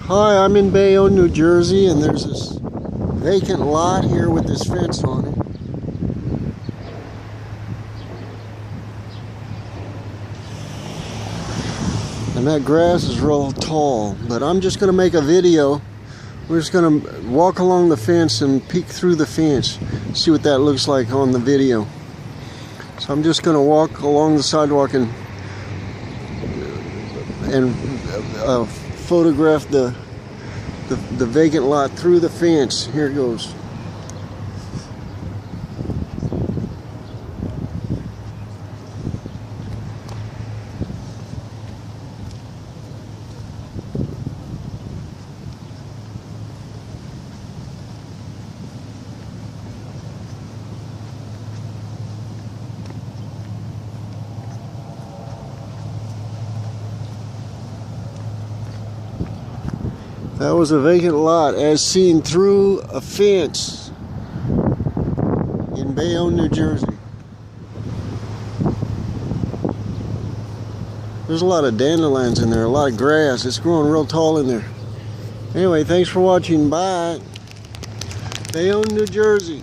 Hi, I'm in Bayonne, New Jersey, and there's this vacant lot here with this fence on it. And that grass is real tall, but I'm just going to make a video. We're just going to walk along the fence and peek through the fence, see what that looks like on the video. So I'm just going to walk along the sidewalk and photograph the vacant lot through the fence. Here it goes. That was a vacant lot as seen through a fence in Bayonne, New Jersey. There's a lot of dandelions in there, a lot of grass. It's growing real tall in there. Anyway, thanks for watching. Bye. Bayonne, New Jersey.